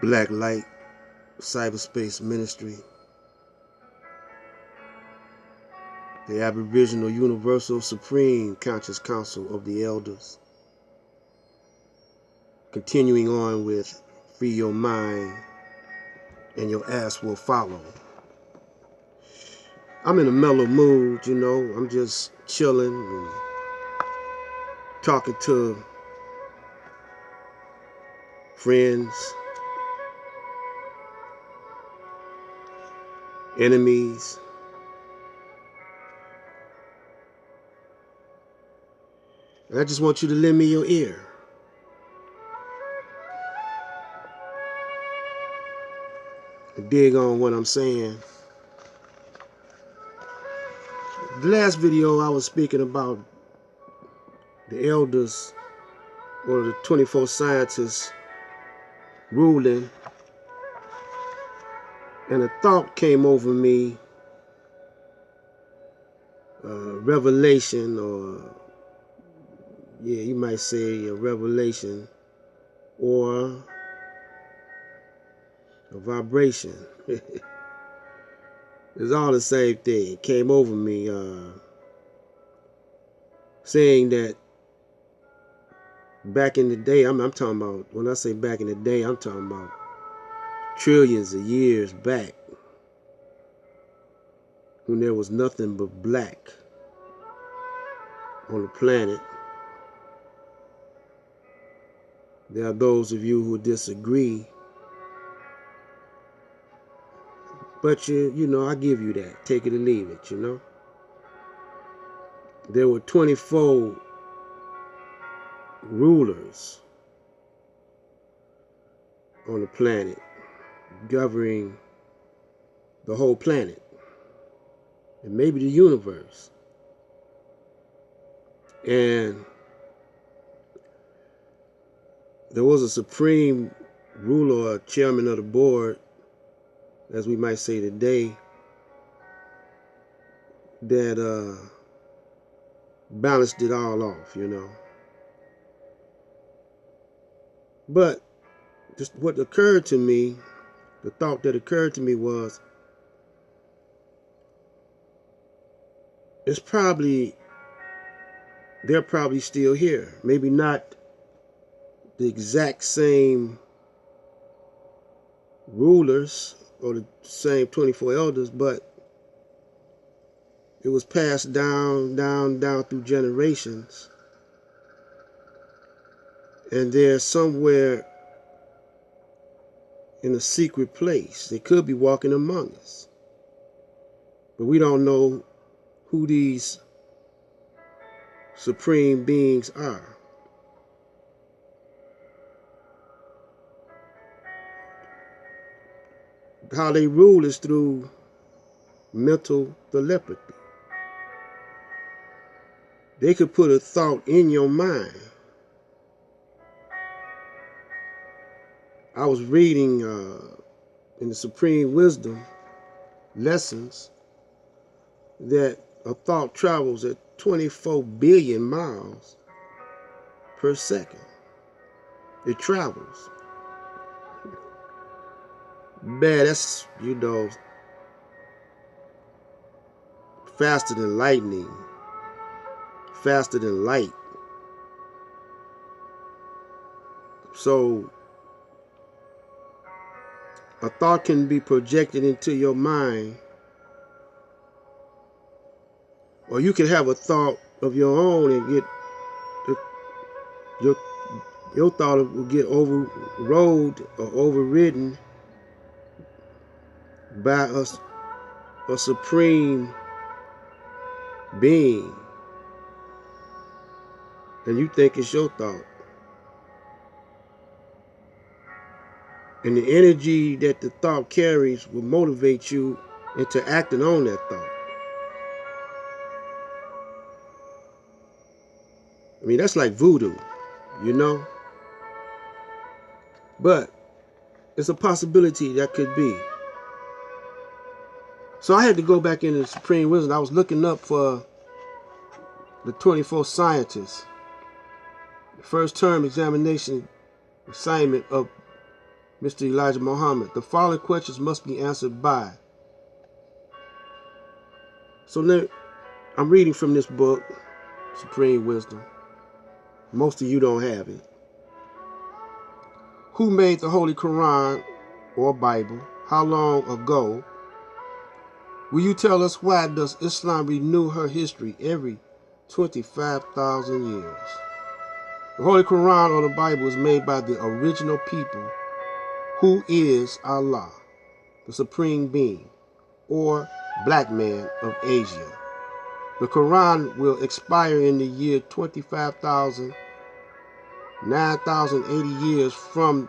Black Light, Cyberspace Ministry, the Aboriginal Universal Supreme Conscious Council of the Elders. Continuing on with Free Your Mind and Your Ass Will Follow. I'm in a mellow mood, you know. I'm just chilling and talking to friends, enemies, and I just want you to lend me your ear. And dig on what I'm saying. The last video I was speaking about the elders or the 24 scientists ruling, and a thought came over me, revelation, or yeah, you might say a revelation or a vibration. It's all the same thing. It came over me, saying that back in the day, I'm talking about, when I say back in the day, I'm talking about trillions of years back, when there was nothing but black on the planet. There are those of you who disagree, but you know, I give you that. Take it or leave it, you know. There were 24 rulers on the planet, governing the whole planet and maybe the universe. And there was a supreme ruler or chairman of the board, as we might say today, that balanced it all off, you know. But just what occurred to me, the thought that occurred to me was, they're probably still here. Maybe not the exact same rulers or the same 24 elders, but it was passed down through generations. And they're somewhere in a secret place. They could be walking among us. But we don't know who these supreme beings are. How they rule is through mental telepathy. They could put a thought in your mind. I was reading in the Supreme Wisdom lessons that a thought travels at 24 billion miles per second. It travels. Man, that's, you know, faster than lightning, faster than light. So a thought can be projected into your mind, or you can have a thought of your own and get your thought will get overrode or overridden by a supreme being, and you think it's your thought. And the energy that the thought carries will motivate you into acting on that thought. I mean, that's like voodoo, you know? But it's a possibility that could be. So I had to go back into the Supreme Wisdom. I was looking up for the 24 scientists. The first term examination assignment of Mr. Elijah Muhammad. The following questions must be answered by. So I'm reading from this book, Supreme Wisdom. Most of you don't have it. Who made the Holy Quran or Bible? How long ago? Will you tell us why does Islam renew her history every 25,000 years? The Holy Quran or the Bible is made by the original people, who is Allah, the Supreme Being, or Black Man of Asia. The Quran will expire in the year 9,080 years from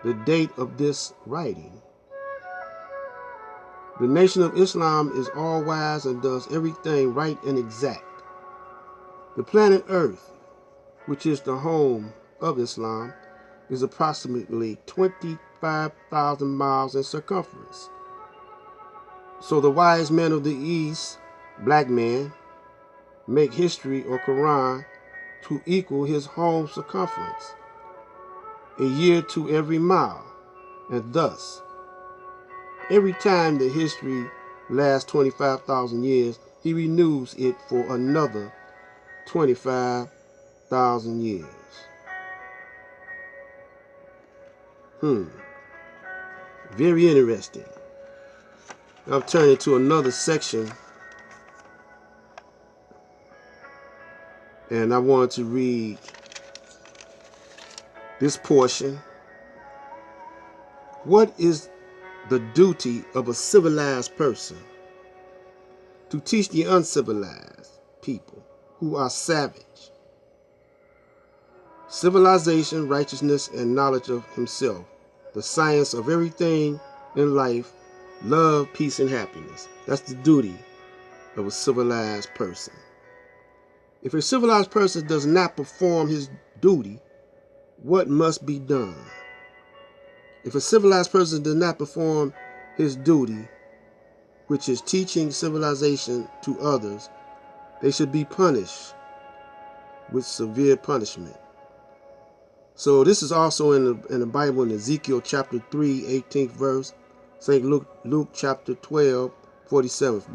the date of this writing. The Nation of Islam is all wise and does everything right and exact. The planet Earth, which is the home of Islam, is approximately 25,000 miles in circumference. So the wise men of the East, Black men, make history or Quran to equal his home circumference, a year to every mile, and thus, every time the history lasts 25,000 years, he renews it for another 25,000 years. Very interesting. I'm turning to another section, and I want to read this portion. What is the duty of a civilized person? To teach the uncivilized people who are savage civilization, righteousness, and knowledge of himself, the science of everything in life, love, peace, and happiness. That's the duty of a civilized person. If a civilized person does not perform his duty, what must be done? If a civilized person does not perform his duty, which is teaching civilization to others, they should be punished with severe punishment. So this is also in the Bible in Ezekiel chapter 3, 18th verse, St. Luke chapter 12, 47th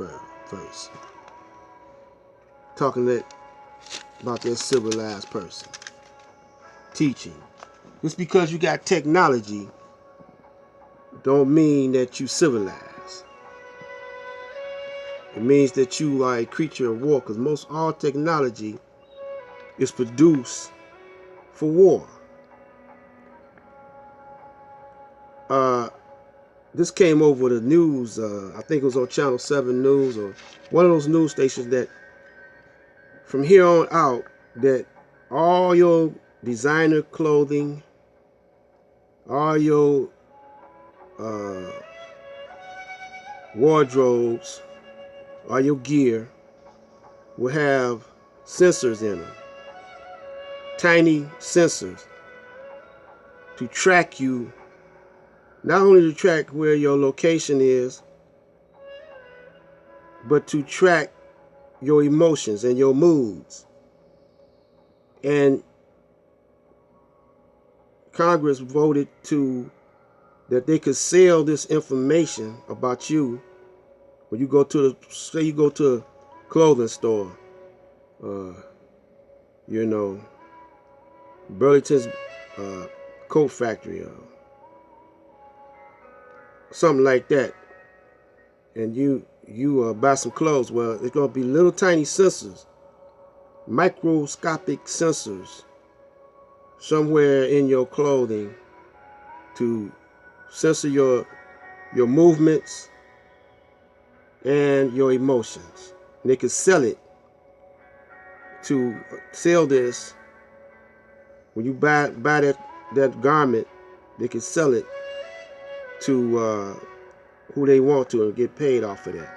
verse. Talking about that civilized person. Teaching. Just because you got technology don't mean that you civilized. It means that you are a creature of war, because most all technology is produced for war. This came over the news, I think it was on Channel 7 News, or one of those news stations, that from here on out, that all your designer clothing, all your wardrobes, all your gear will have sensors in them. Tiny sensors to track you, not only to track where your location is, but to track your emotions and your moods. And Congress voted that they could sell this information about you when you go to say you go to a clothing store, Burlington's coat factory or something like that, and you buy some clothes. Well, it's going to be little tiny sensors, microscopic sensors somewhere in your clothing to censor your movements and your emotions. And they can sell this when you buy that garment. They can sell it to who they want to and get paid off of that.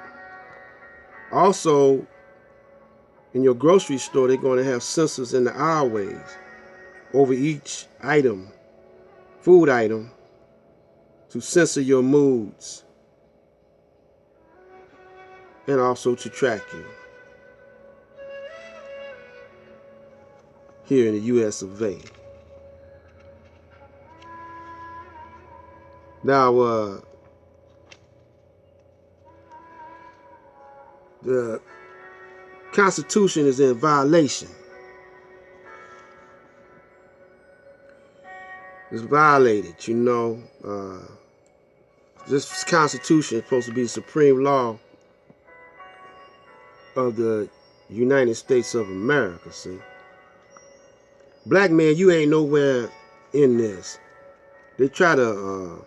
Also, in your grocery store, they're going to have sensors in the aisleways over each item, food item, to censor your moods and also to track you here in the U.S. of A. Now, the Constitution is in violation. It's violated, you know. This Constitution is supposed to be the supreme law of the United States of America, see. Black man, you ain't nowhere in this. They try to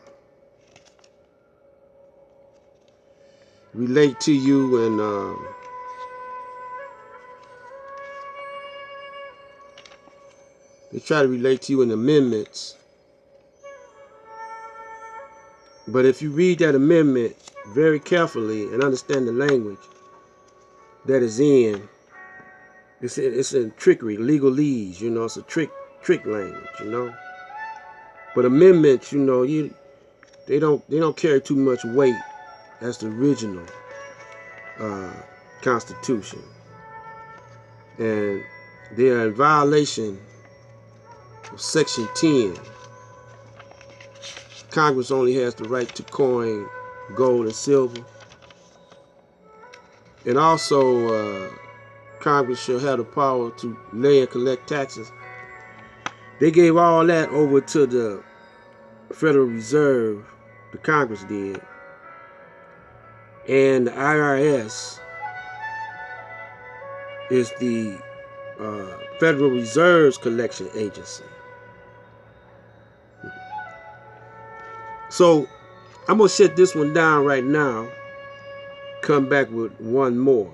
relate to you and they try to relate to you in amendments. But if you read that amendment very carefully and understand the language that is in, it's in trickery, legalese, you know, it's a trick language, you know. But amendments, you know, they don't carry too much weight as the original Constitution, and they are in violation of Section 10. Congress only has the right to coin gold and silver, and also Congress shall have the power to lay and collect taxes. They gave all that over to the Federal Reserve, the Congress did, and the IRS is the Federal Reserve's collection agency. So I'm gonna shut this one down right now. Come back with one more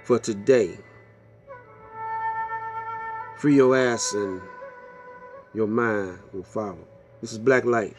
for today. Free your ass and your mind will follow. This is Black Light.